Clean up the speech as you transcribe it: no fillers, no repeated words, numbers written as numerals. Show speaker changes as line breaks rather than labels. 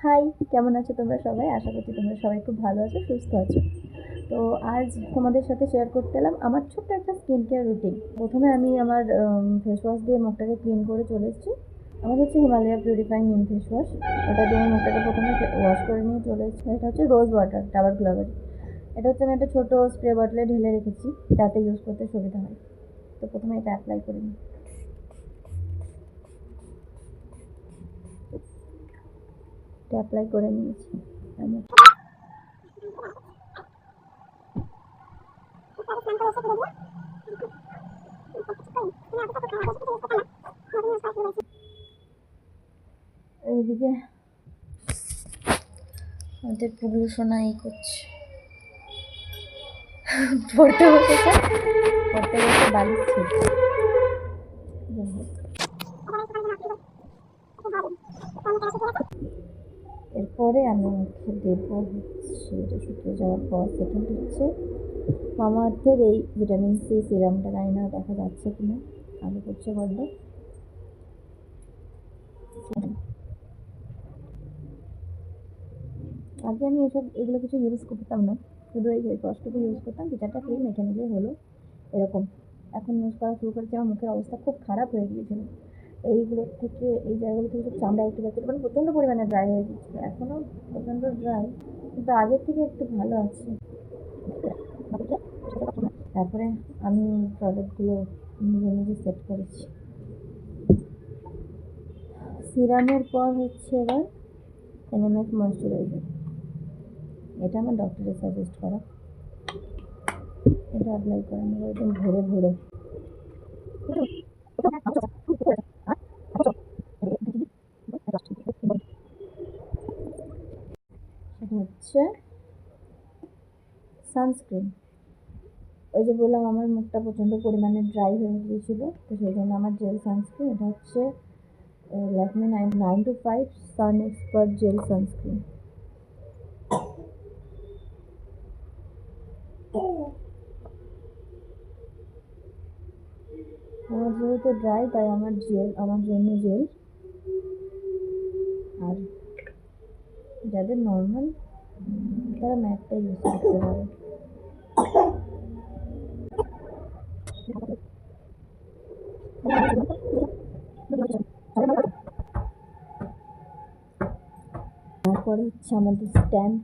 High, কেমন আছো তোমরা সবাই? আশা করছি তোমরা সবাই খুব ভালো আছো, সুস্থ আছো। তো আজ তোমাদের সাথে শেয়ার করতে এলাম আমার ছোট্ট একটা স্কিন কেয়ার রুটিন। প্রথমে আমি আমার ফেস ওয়াশ দিয়ে মুখটাকে ক্লিন করে চলে এসেছি। আমার হচ্ছে হিমালয়া পিউরিফাইং নিম ফেস ওয়াশ। ওটা দিয়ে আমি মুখটাকে প্রথমে ওয়াশ করে নিয়ে চলে এসেছি। এটা হচ্ছে রোজ ওয়াটার ডাবর গ্লাভের। এটা হচ্ছে আমি একটা ছোটো স্প্রে বটলে ঢেলে রেখেছি যাতে ইউজ করতে সুবিধা হয়। তো প্রথমে এটা অ্যাপ্লাই করে নিই। এটা অ্যাপ্লাই করে নিয়েছি আমি। এইদিকে আমাদের পুগলু সোনা এই করছে, পড়তে বসেছে, পড়তে বসে বালিশ ছিঁড়ছে। এরপরে আমি মুখে দেবো হচ্ছে, এটা শুকিয়ে যাওয়ার পর সেকেন্ড হচ্ছে মামাআর্থের এই ভিটামিন সি সিরামটা। জানি না দেখা যাচ্ছে কিনা, আলো করছে বড্ড। আগে আমি এগুলো কিছু ইউজ করতাম না, শুধু এই ফেস ওয়াশটুকু ইউজ করতাম, 2-4টা ক্রিম মেখে নিলে হলো এরকম। এখন ইউজ করা শুরু করেছি, আমার মুখের অবস্থা খুব খারাপ হয়ে গিয়েছিল। এইগুলোর থেকে, এই জায়গাগুলো থেকে সব চামড়া উঠে যাচ্ছিলো, মানে প্রচণ্ড পরিমাণে ড্রাই হয়ে যাচ্ছিলো। এখনও প্রচণ্ড ড্রাই, কিন্তু আগের থেকে একটু ভালো আছে। তারপরে আমি প্রোডাক্টগুলো নিজে নিজে সেট করেছি। সিরামের পর হচ্ছে এবার NMF ময়েশ্চারাইজার। এটা আমার ডক্টরের সাজেস্ট করা। এটা অ্যাপ্লাই করে নেব একদম ভরে ভরে। সেটা হচ্ছে সানস্ক্রিন। ওই যে বললাম আমার মুখটা প্রচণ্ড পরিমাণে ড্রাই হয়ে গিয়েছিল, তো সেই জন্য আমার জেল সানস্ক্রিন। এটা হচ্ছে Lakme 925 sun expert gel sunscreen. আমার যেহেতু ড্রাই তাই আমার জন্য জেল, আর যাদের নর্মাল তারা ম্যাটটা ইউজ করতে পারে। তারপরে হচ্ছে আমাদের স্ট্যাম্প